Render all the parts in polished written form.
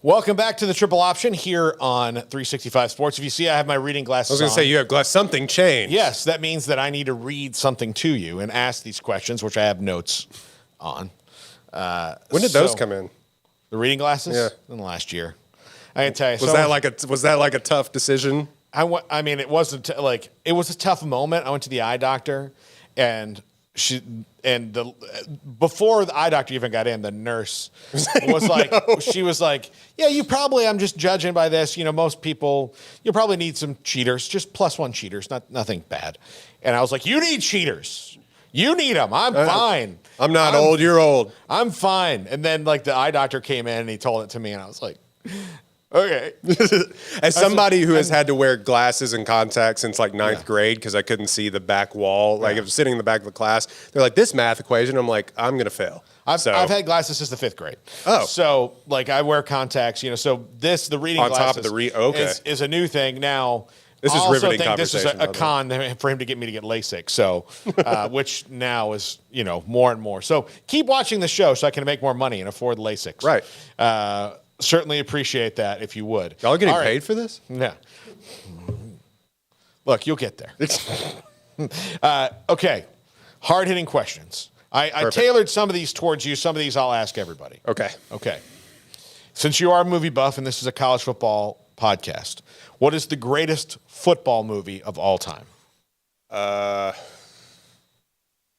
Welcome back to the Triple Option here on 365 Sports. If you see, I have my reading glasses on. I was going to say, you have glass. Something changed. Yes, that means that I need to read something to you and ask these questions, which I have notes on. When did those come in? The reading glasses? Yeah. In the last year. I can tell you. Was that like a tough decision? I mean, it wasn't it was a tough moment. I went to the eye doctor, and before the eye doctor even got in, the nurse was like, she was like, yeah, I'm just judging by this. You know, most people, you probably need some cheaters, just +1 cheaters, nothing bad. And I was like, you need cheaters. You need them. I'm fine. I'm not old. You're old. I'm fine. And then the eye doctor came in and he told it to me, and I was like, okay. As somebody who has had to wear glasses and contacts since ninth grade because I couldn't see the back wall, I was sitting in the back of the class. They're like, this math equation. I'm like, I'm going to fail. I've had glasses since the 5th grade. Oh. So, I wear contacts, so the reading on glasses top of the is a new thing. Now, this is riveting conversation. This is a con for him to get me to get LASIK, so which now is, more and more. So keep watching the show so I can make more money and afford LASIKs. Right. Certainly appreciate that if you would. Y'all getting paid for this? Yeah. Look, you'll get there. Okay. Hard-hitting questions. I tailored some of these towards you. Some of these I'll ask everybody. Okay. Since you are a movie buff and this is a college football podcast, what is the greatest football movie of all time?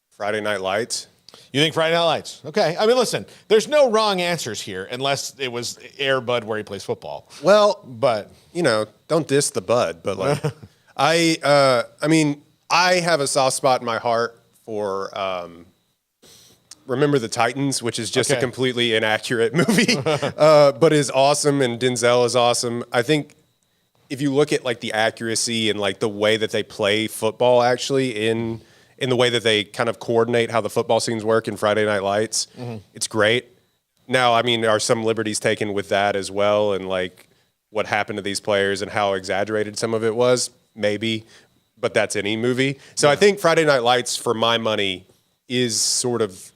Friday Night Lights. You think Friday Night Lights? Okay. I mean, listen, there's no wrong answers here unless it was Air Bud where he plays football. Well, but don't diss the Bud. But I mean, I have a soft spot in my heart for Remember the Titans, which is just a completely inaccurate movie, but is awesome, and Denzel is awesome. I think if you look at the accuracy and the way that they play football, actually in the way that they kind of coordinate how the football scenes work in Friday Night Lights, it's great. Now, I mean, are some liberties taken with that as well, and what happened to these players and how exaggerated some of it was? Maybe, but that's any movie. So I think Friday Night Lights, for my money, is sort of,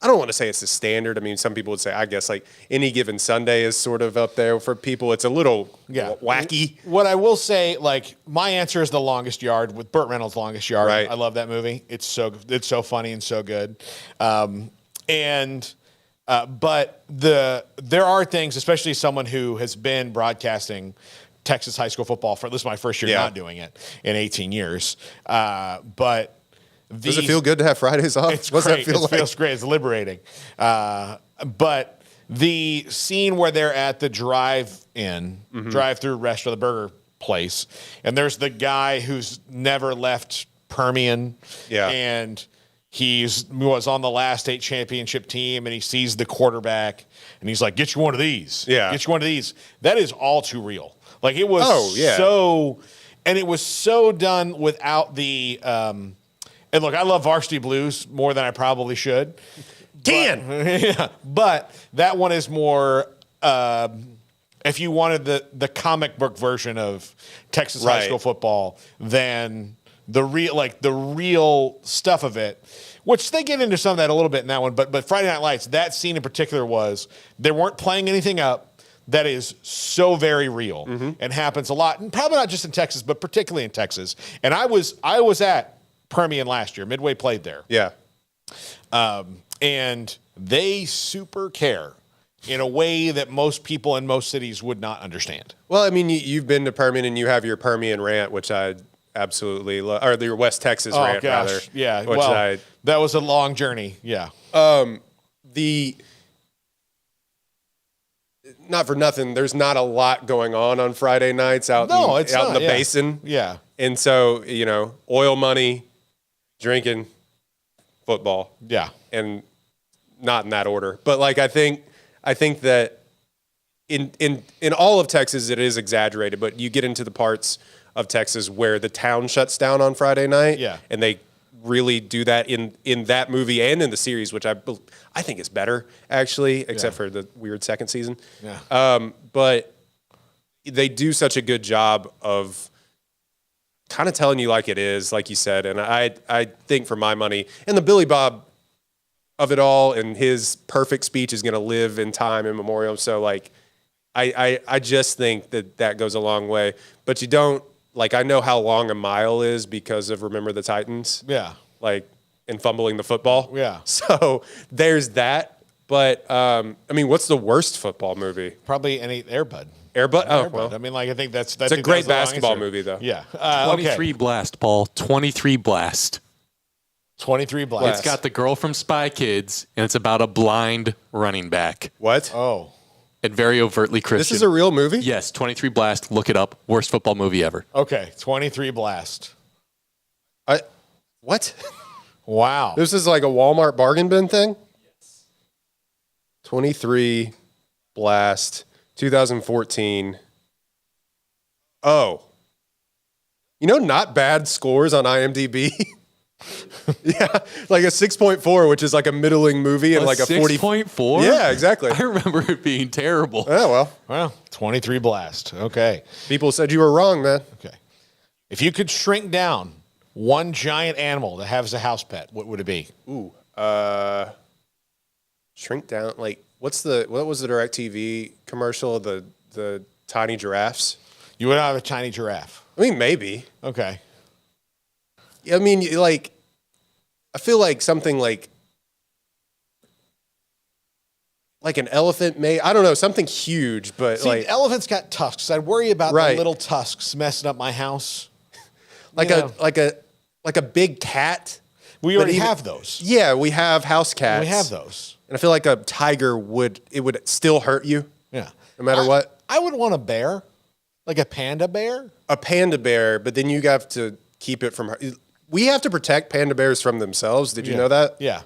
I don't want to say it's the standard. I mean, some people would say, I guess, Any Given Sunday is sort of up there for people. It's a little wacky. What I will say, my answer is The Longest Yard with Burt Reynolds' Longest Yard. Right. I love that movie. It's so funny and so good. But there are things, especially someone who has been broadcasting Texas high school football for, this is my first year not doing it in 18 years. But does it feel good to have Fridays off? It's great. It feels great. It's liberating. But the scene where they're at the drive-through restaurant, the burger place, and there's the guy who's never left Permian, and was on the last state championship team, and he sees the quarterback, and he's like, "Get you one of these." Yeah, get you one of these. That is all too real. It was and it was so done without the. And look, I love Varsity Blues more than I probably should. But that one is more. If you wanted the comic book version of Texas high school football, than the real stuff of it, which they get into some of that a little bit in that one. But Friday Night Lights, that scene in particular they weren't playing anything up. That is so very real and happens a lot, and probably not just in Texas, but particularly in Texas. And I was at Permian last year. Midway played there. Yeah. And they super care in a way that most people in most cities would not understand. Well, I mean, you've been to Permian and you have your Permian rant, which I absolutely love, or your West Texas rant, rather. Yeah. That was a long journey. Yeah. Not for nothing, there's not a lot going on Friday nights out in the basin. Yeah. And so, oil money, drinking, football. Yeah. And not in that order. But I think that in all of Texas it is exaggerated, but you get into the parts of Texas where the town shuts down on Friday night. Yeah. And they really do that in that movie and in the series, which I think is better, actually, except for the weird second season. Yeah. But they do such a good job of kind of telling you like it is, like you said. And I think for my money, and the Billy Bob of it all, and his perfect speech is going to live in time in memoriam. So like, I just think that goes a long way. But you don't like. I know how long a mile is because of Remember the Titans. Yeah. Like, and fumbling the football. Yeah. So there's that. But I mean, what's the worst football movie? Probably any Air Bud. Air Bud. Oh, Air Bud. well. I mean, like I think that's It's a great basketball movie, though. Yeah. 23 Blast, Paul. 23 Blast. 23 Blast. It's got the girl from Spy Kids, and it's about a blind running back. What? Oh. And very overtly Christian. This is a real movie? Yes, 23 Blast. Look it up. Worst football movie ever. Okay. 23 Blast. What? Wow. This is like a Walmart bargain bin thing? Yes. 23 Blast, 2014. Oh. You know, not bad scores on IMDb. Yeah, like a 6.4, which is like a middling movie, and like a 40. 6.4? Yeah, exactly. I remember it being terrible. Oh, Well, 23 Blast. Okay. people said you were wrong, man. Okay. If you could shrink down one giant animal that has a house pet, what would it be? Ooh, shrink down. Like, what was the DirecTV commercial of the tiny giraffes? You would have a tiny giraffe. I mean, maybe. Okay. I mean, like, I feel like something like an elephant may. I don't know, something huge, but See, like elephants got tusks. I'd worry about Right. the little tusks messing up my house. like you a know. like a big cat. We but already even- have those. Yeah, we have house cats. We have those. and I feel like a tiger would still hurt you Yeah. no matter what. I would want a bear, like a panda bear. A panda bear, but then you have to keep it from. We have to protect panda bears from themselves. Did you know that? Yeah.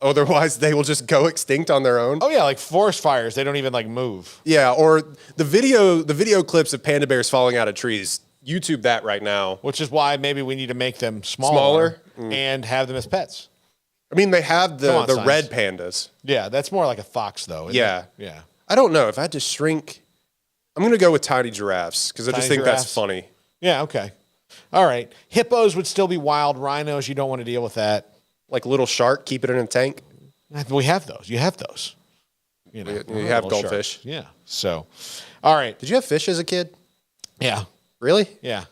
Otherwise, they will just go extinct on their own. Oh yeah, like forest fires. They don't even like move. Yeah, or the video clips of panda bears falling out of trees. YouTube that right now. Which is why maybe we need to make them smaller, and have them as pets. I mean, they have Come on, the science. red pandas. Yeah, that's more like a fox though. Isn't Yeah. it? Yeah. I don't know if I had to shrink. I'm going to go with tiny giraffes because I just Tiny think giraffes? that's funny. Yeah. Okay. All right. Hippos would still be wild. Rhinos, you don't want to deal with that. Like little shark, keep it in a tank. We have those. You have those. You know, You have little goldfish. sharks. Yeah. So, all right. Did you have fish as a kid? Yeah. Really? Yeah.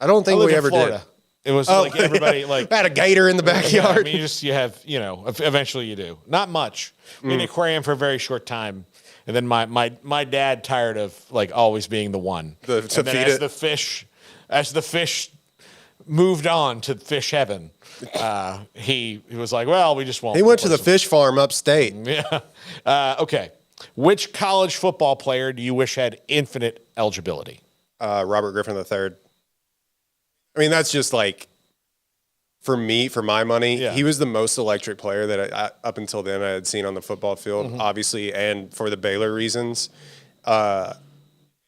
I don't I think lived we in ever Florida. did. It was like everybody like I had a gator in the Yeah, backyard. I mean, you have, eventually you do. Not much. In the aquarium for a very short time. And then my dad tired of like always being the one. To and then feed as it. the fish moved on to fish heaven, he was like, well, we just won't. He went to the fish farm upstate. Yeah. Okay. Which college football player do you wish had infinite eligibility? Robert Griffin III. I mean, that's just like, for me, for my money, Yeah. he was the most electric player that I, up until then I had seen on the football field, Mm-hmm. obviously, and for the Baylor reasons.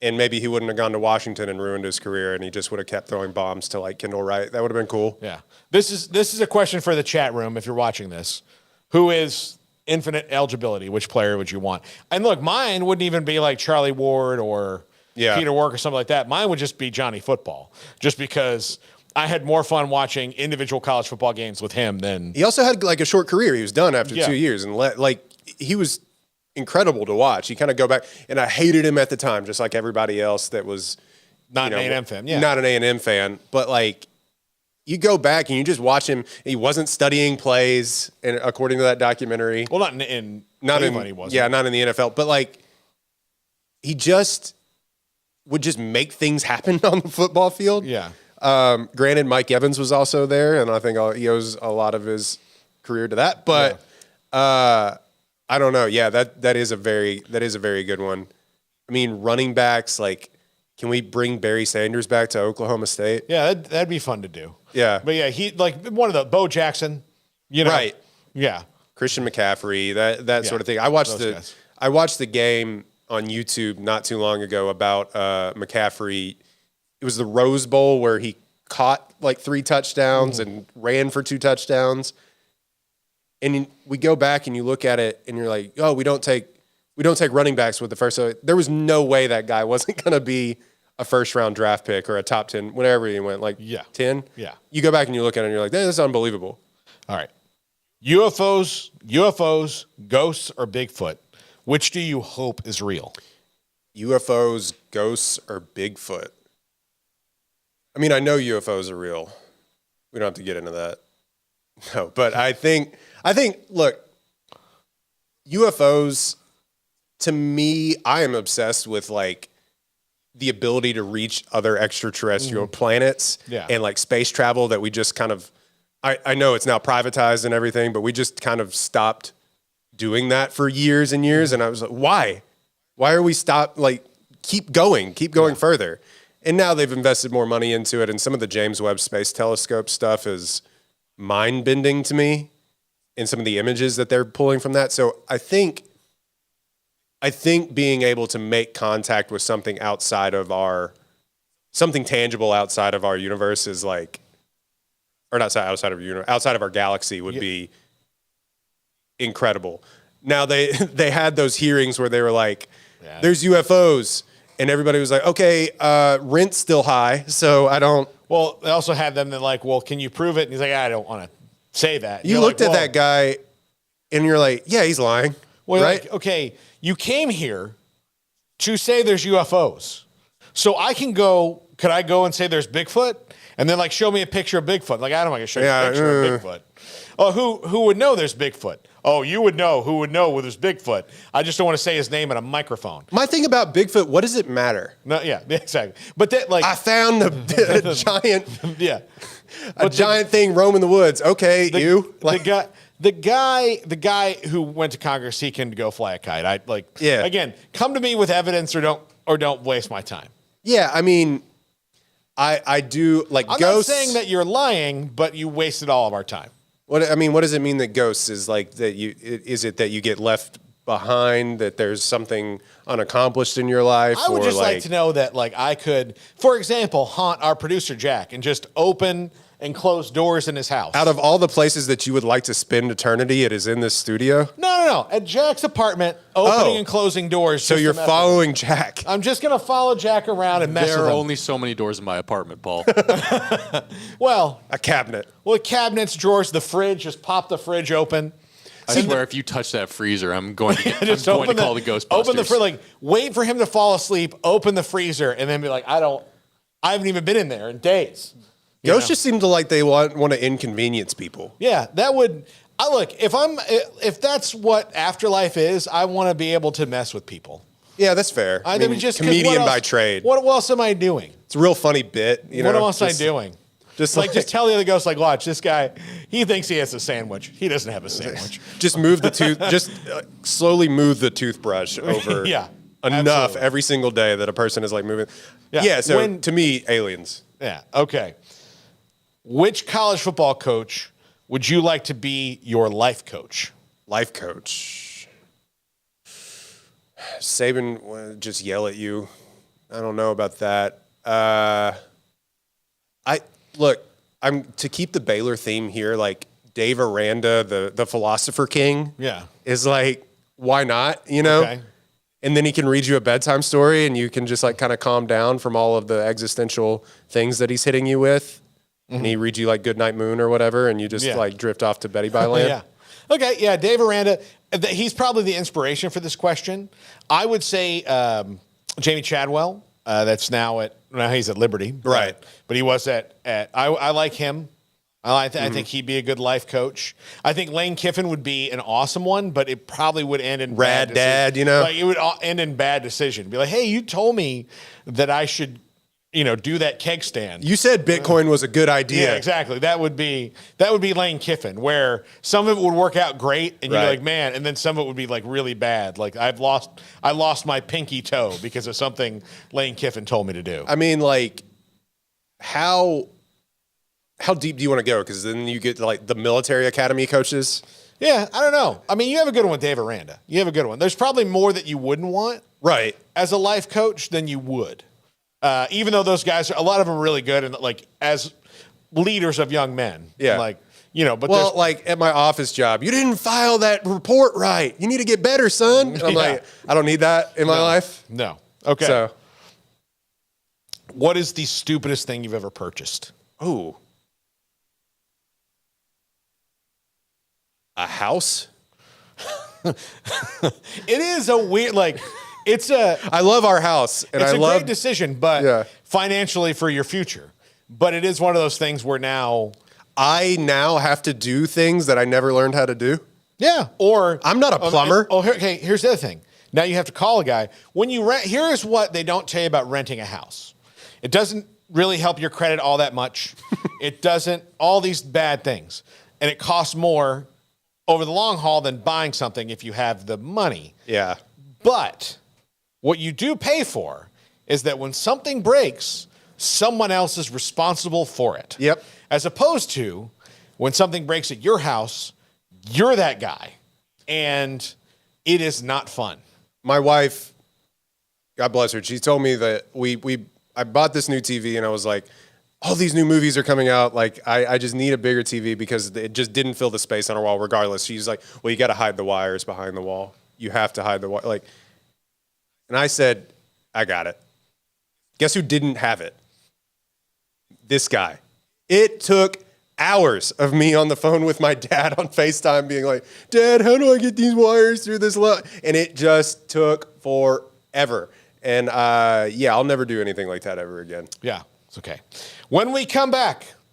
And maybe he wouldn't have gone to Washington and ruined his career, and he just would have kept throwing bombs to like Kendall Wright. That would have been cool. Yeah. This is a question for the chat room if you're watching this. Who is infinite eligibility? Which player would you want? And look, mine wouldn't even be like Charlie Ward or Peter Work or something like that. Mine would just be Johnny Football, just because I had more fun watching individual college football games with him than He also had like a short career. He was done after Yeah. 2 years, and he was incredible to watch. He kind of go back, and I hated him at the time, just like everybody else that was not an A&M fan. Yeah. not an A&M fan. But like, you go back and you just watch him. He wasn't studying plays, and according to that documentary, Well, not in not in Cleveland he wasn't. yeah, not in the NFL. But like, he just would just make things happen on the football field. Yeah. Granted, Mike Evans was also there, and I think he owes a lot of his career to that. But I don't know. Yeah, that is a very good one. I mean, running backs, like, can we bring Barry Sanders back to Oklahoma State? Yeah, that'd be fun to do. Yeah, But yeah, he like one of the Bo Jackson, right. Yeah. Christian McCaffrey, that Yeah, sort of thing. I watched those the guys. game on YouTube not too long ago about McCaffrey. It was the Rose Bowl where he caught like 3 touchdowns and ran for 2 touchdowns. And we go back and you look at it and you're like, oh, we don't take running backs with the first. So there was no way that guy wasn't going to be a first round draft pick or a top 10, whenever he went, like 10. Yeah. You go back and you look at it and you're like, this is unbelievable. All right. UFOs, ghosts, or Bigfoot? Which do you hope is real? UFOs, ghosts, or Bigfoot? I mean, I know UFOs are real. We don't have to get into that. No, but I think, look, UFOs, to me, I am obsessed with like the ability to reach other extraterrestrial planets and like space travel that we just kind of, I know it's now privatized and everything, but we just kind of stopped doing that for years and years. And I was like, why? Why are we keep going further? And now they've invested more money into it. And some of the James Webb Space Telescope stuff is mind-bending to me in some of the images that they're pulling from that. So I think being able to make contact with something something tangible outside of our universe is like, or not outside of our galaxy would be incredible. Now they had those hearings where they were like, there's UFOs, and everybody was like, okay, rent's still high, so I don't. Well, they also had them that like, well, can you prove it? And he's like, I don't want to say that. You looked at that guy, and you're like, yeah, he's lying. Well, right? Like, okay, you came here to say there's UFOs. So could I go and say there's Bigfoot? And then like show me a picture of Bigfoot. Like, I don't want to show you a picture of Bigfoot. Oh, who would know there's Bigfoot? Oh, you would know. Who would know there's Bigfoot? I just don't want to say his name in a microphone. My thing about Bigfoot, what does it matter? No, yeah, exactly. But that like I found a giant a giant thing roaming the woods. Okay, the guy who went to Congress, he can go fly a kite. Again, come to me with evidence or don't waste my time. Yeah, I mean, I do like I'm ghosts. not saying that you're lying, but you wasted all of our time. What does it mean that ghosts is like that is it that you get left behind, that there's something unaccomplished in your life? I would just like to know that like I could, for example, haunt our producer Jack and just open and close doors in his house. Out of all the places that you would like to spend eternity, it is in this studio? No. At Jack's apartment, opening and closing doors. So you're following Jack. I'm just going to follow Jack around and mess with him. There are only so many doors in my apartment, Paul. Well, a cabinet. Well, cabinets, drawers, the fridge. Just pop the fridge open. I swear, if you touch that freezer, I'm going to call the Ghostbusters. Open the fridge, like wait for him to fall asleep. Open the freezer, and then be like, I haven't even been in there in days. Ghosts just seem to like they want to inconvenience people. Yeah, that would. If that's what afterlife is, I want to be able to mess with people. Yeah, that's fair. I mean, just comedian by trade. What else am I doing? It's a real funny bit. What else am I doing? Just tell the other ghost, like, watch this guy. He thinks he has a sandwich. He doesn't have a sandwich. Just move the just slowly move the toothbrush over. Yeah, enough absolutely. Every single day that a person is like moving. Yeah. So to me, aliens. Yeah. Okay. Which college football coach would you like to be your life coach? Life coach. Saban would just yell at you. I don't know about that. I'm to keep the Baylor theme here. Like Dave Aranda, the philosopher king. Yeah. Is like, why not? You know. Okay. And then he can read you a bedtime story, and you can just like kind of calm down from all of the existential things that he's hitting you with. And he reads you like Goodnight Moon or whatever, and you just like drift off to Betty by Land. Yeah. Okay. Yeah. Dave Aranda. He's probably the inspiration for this question. I would say Jamie Chadwell. That's now he's at Liberty. Right. But he was at I like him. I think he'd be a good life coach. I think Lane Kiffin would be an awesome one, but it probably would end in rad dad, you know? Like it would end in bad decision. Be like, hey, you told me that I should, do that keg stand. You said Bitcoin was a good idea. Yeah, exactly. That would be Lane Kiffin, where some of it would work out great, and you're like, man, and then some of it would be like really bad. Like I lost my pinky toe because of something Lane Kiffin told me to do. I mean, like, how deep do you want to go? Because then you get like the military academy coaches. Yeah, I don't know. I mean, you have a good one with Dave Aranda. You have a good one. There's probably more that you wouldn't want, right, as a life coach than you would. Even though those guys, a lot of them are really good, and like as leaders of young men, but like at my office job, you didn't file that report right. You need to get better, son. And I'm like, I don't need that in my life. No. Okay. So, what is the stupidest thing you've ever purchased? Oh. A house? It is a weird, like, it's a. I love our house, and It's I a love great decision, but Yeah. financially for your future. But it is one of those things where now, I now have to do things that I never learned how to do. yeah, or I'm not a plumber. Okay, here's the other thing. Now you have to call a guy. When you rent, here's what they don't tell you about renting a house. It doesn't really help your credit all that much. It doesn't, all these bad things. And it costs more over the long haul than buying something if you have the money. Yeah. But what you do pay for is that when something breaks, someone else is responsible for it. Yep. As opposed to when something breaks at your house, you're that guy. And it is not fun. My wife, God bless her, she told me that I bought this new TV and I was like, all these new movies are coming out. Like, I just need a bigger TV because it just didn't fill the space on our wall regardless. She's like, well, you got to hide the wires behind the wall. You have to hide the wire. Like, and I said, I got it. Guess who didn't have it? This guy. It took hours of me on the phone with my dad on FaceTime being like, Dad, how do I get these wires through this? And it just took forever. And yeah, I'll never do anything like that ever again. Yeah, it's okay. When we come back,